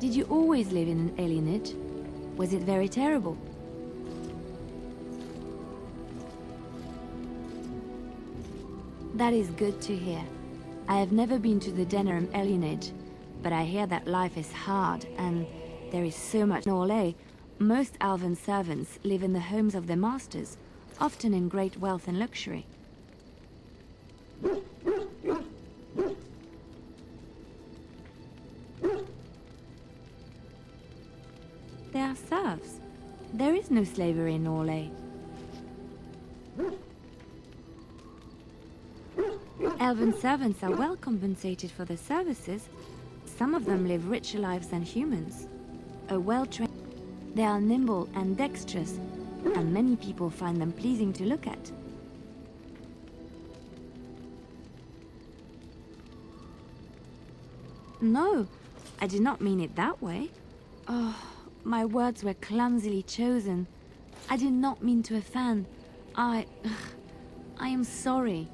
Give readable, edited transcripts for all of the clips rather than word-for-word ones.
Did you always live in an alienage? Was it very terrible? That is good to hear. I have never been to the Denerim alienage, but I hear that life is hard and there is so much in Orlais. Most elven servants live in the homes of their masters, often in great wealth and luxury. They are serfs. There is no slavery in Orlais. Elven servants are well compensated for their services. Some of them live richer lives than humans. They are nimble and dexterous, and many people find them pleasing to look at. No, I did not mean it that way. Oh, my words were clumsily chosen. I did not mean to offend. I am sorry.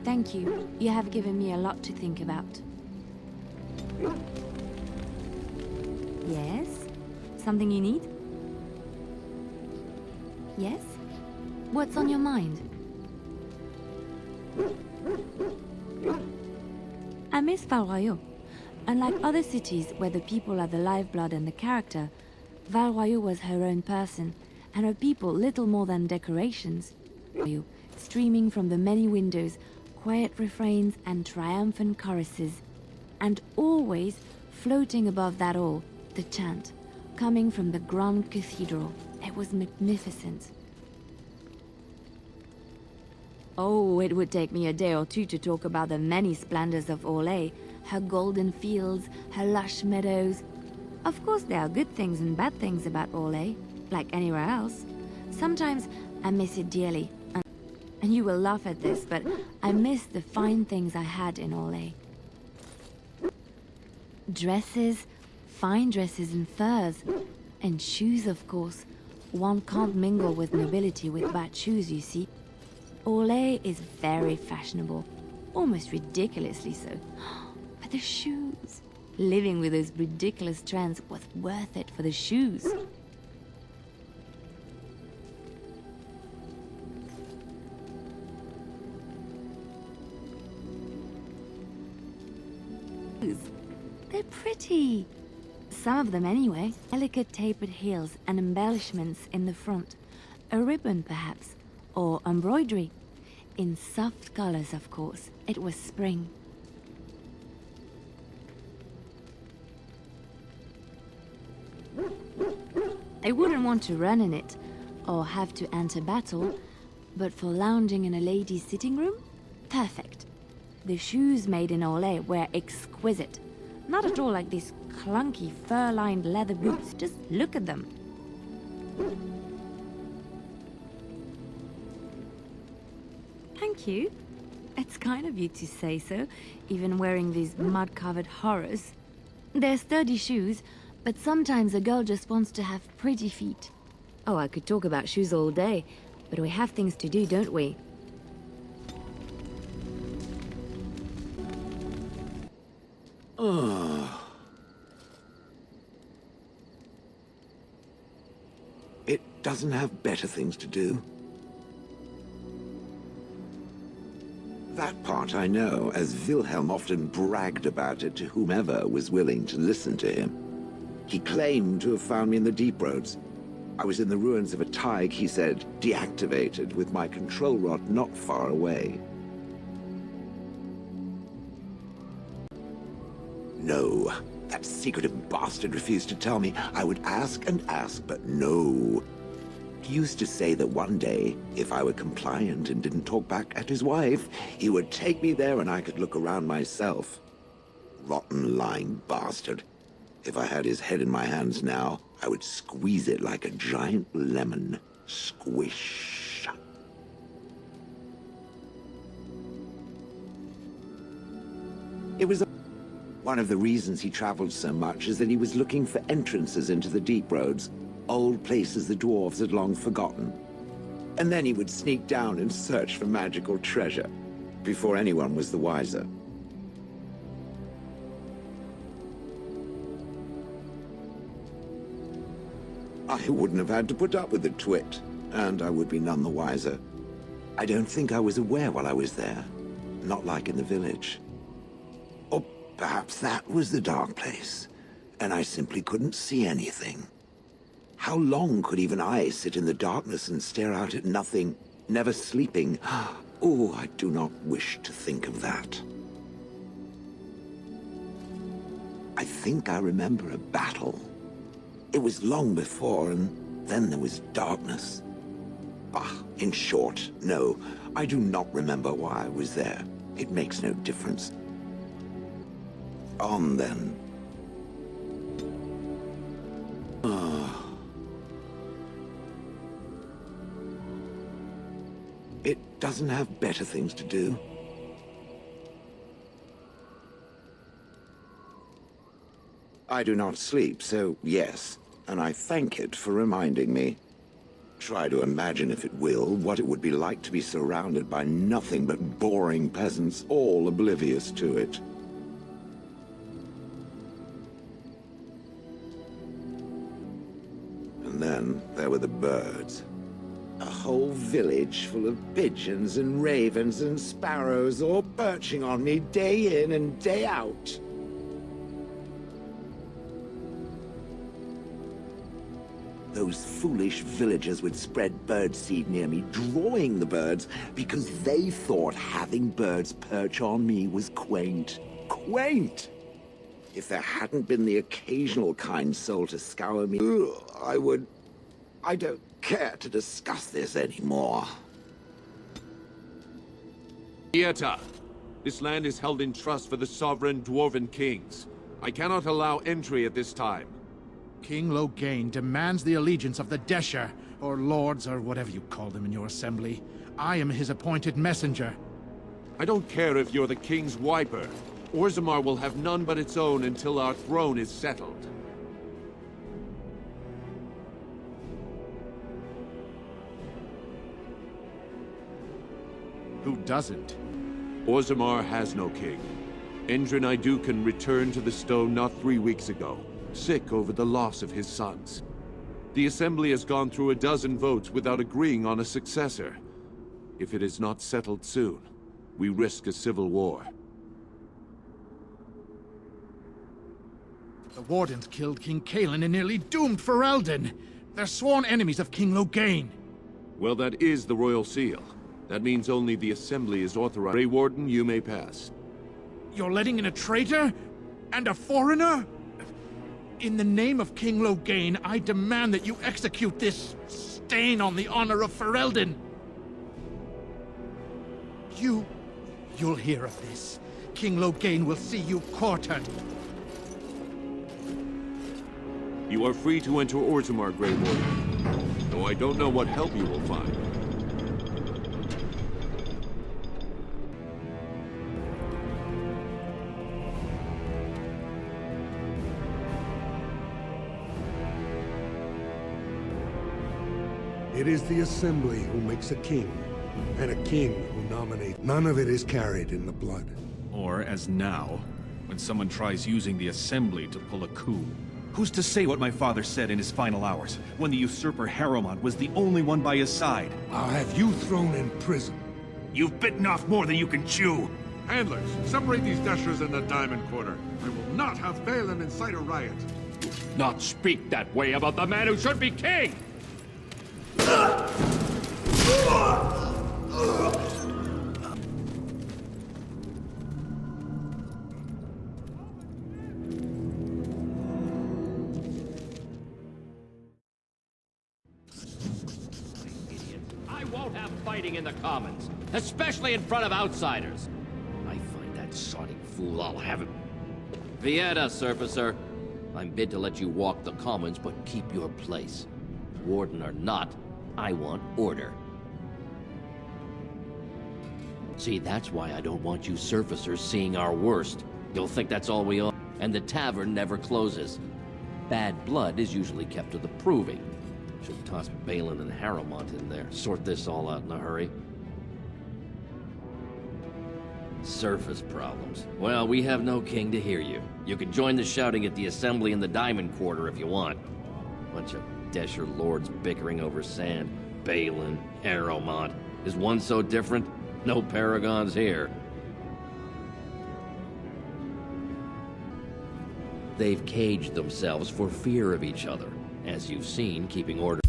Thank you. You have given me a lot to think about. Yes? Something you need? Yes? What's on your mind? I miss Val-Royeaux. Unlike other cities where the people are the lifeblood and the character, Val-Royeaux was her own person, and her people little more than decorations. Streaming from the many windows, quiet refrains and triumphant choruses. And always, floating above that all, the chant, coming from the grand cathedral. It was magnificent. Oh, it would take me a day or two to talk about the many splendors of Orlais, her golden fields, her lush meadows. Of course, there are good things and bad things about Orlais, like anywhere else. Sometimes I miss it dearly, and you will laugh at this, but I miss the fine things I had in Orlais. Dresses, fine dresses and furs, and shoes, of course. One can't mingle with nobility with bad shoes, you see. Orlais is very fashionable, almost ridiculously so. But the shoes! Living with those ridiculous trends was worth it for the shoes. They're pretty. Some of them anyway. Delicate tapered heels and embellishments in the front. A ribbon perhaps, or embroidery. In soft colors, of course. It was spring. I wouldn't want to run in it, or have to enter battle, but for lounging in a lady's sitting room, perfect. The shoes made in Orlais were exquisite. Not at all like these clunky, fur-lined leather boots. Just look at them. Thank you. It's kind of you to say so, even wearing these mud-covered horrors. They're sturdy shoes, but sometimes a girl just wants to have pretty feet. Oh, I could talk about shoes all day, but we have things to do, don't we? It doesn't have better things to do. That part I know, as Wilhelm often bragged about it to whomever was willing to listen to him. He claimed to have found me in the deep roads. I was in the ruins of a Tig, he said, deactivated, with my control rod not far away. No, that secretive bastard refused to tell me. I would ask and ask, but no. He used to say that one day, if I were compliant and didn't talk back at his wife, he would take me there and I could look around myself. Rotten, lying bastard. If I had his head in my hands now, I would squeeze it like a giant lemon. Squish. It was one of the reasons he traveled so much is that he was looking for entrances into the deep roads, old places the dwarves had long forgotten. And then he would sneak down and search for magical treasure, before anyone was the wiser. I wouldn't have had to put up with the twit, and I would be none the wiser. I don't think I was aware while I was there, not like in the village. Or perhaps that was the dark place, and I simply couldn't see anything. How long could even I sit in the darkness and stare out at nothing, never sleeping? Oh, I do not wish to think of that. I think I remember a battle. It was long before, and then there was darkness. Bah, in short, no, I do not remember why I was there. It makes no difference. On then. It doesn't have better things to do. I do not sleep, so yes, and I thank it for reminding me. Try to imagine, if it will, what it would be like to be surrounded by nothing but boring peasants, all oblivious to it. And then there were the birds. A whole village full of pigeons and ravens and sparrows all perching on me day in and day out. Those foolish villagers would spread birdseed near me, drawing the birds, because they thought having birds perch on me was quaint. Quaint! If there hadn't been the occasional kind soul to scour me, I don't care to discuss this anymore. Ieta, this land is held in trust for the sovereign dwarven kings. I cannot allow entry at this time. King Loghain demands the allegiance of the Desher, or lords, or whatever you call them in your assembly. I am his appointed messenger. I don't care if you're the king's wiper. Orzammar will have none but its own until our throne is settled. Who doesn't? Orzammar has no king. Endrin Idukan returned to the stone not 3 weeks ago, sick over the loss of his sons. The Assembly has gone through a dozen votes without agreeing on a successor. If it is not settled soon, we risk a civil war. The Wardens killed King Cailan and nearly doomed Ferelden. They're sworn enemies of King Loghain. Well, that is the royal seal. That means only the Assembly is authorized. Grey Warden, you may pass. You're letting in a traitor? And a foreigner? In the name of King Loghain, I demand that you execute this stain on the honor of Ferelden. You'll hear of this. King Loghain will see you quartered. You are free to enter Orzammar, Grey Warden, though I don't know what help you will find. It is the Assembly who makes a king, and a king who nominates. None of it is carried in the blood. Or, as now, when someone tries using the Assembly to pull a coup. Who's to say what my father said in his final hours, when the usurper Harrowmont was the only one by his side? I'll have you thrown in prison. You've bitten off more than you can chew! Handlers, separate these dashers in the diamond quarter. I will not have Balin incite a riot. Not speak that way about the man who should be king! I won't have fighting in the Commons, especially in front of outsiders. I find that sodding fool, I'll have him. Vieta, Surfacer. I'm bid to let you walk the Commons, but keep your place. Warden or not, I want order. See, that's why I don't want you surfacers seeing our worst. You'll think that's all we own, and the tavern never closes. Bad blood is usually kept to the proving. Should toss Balin and Harrowmont in there. Sort this all out in a hurry. Surface problems. Well, we have no king to hear you. You can join the shouting at the assembly in the Diamond Quarter if you want. Bunch of Desher lords bickering over sand. Balin, Harrowmont. Is one so different? No paragons here. They've caged themselves for fear of each other. As you've seen, keeping order.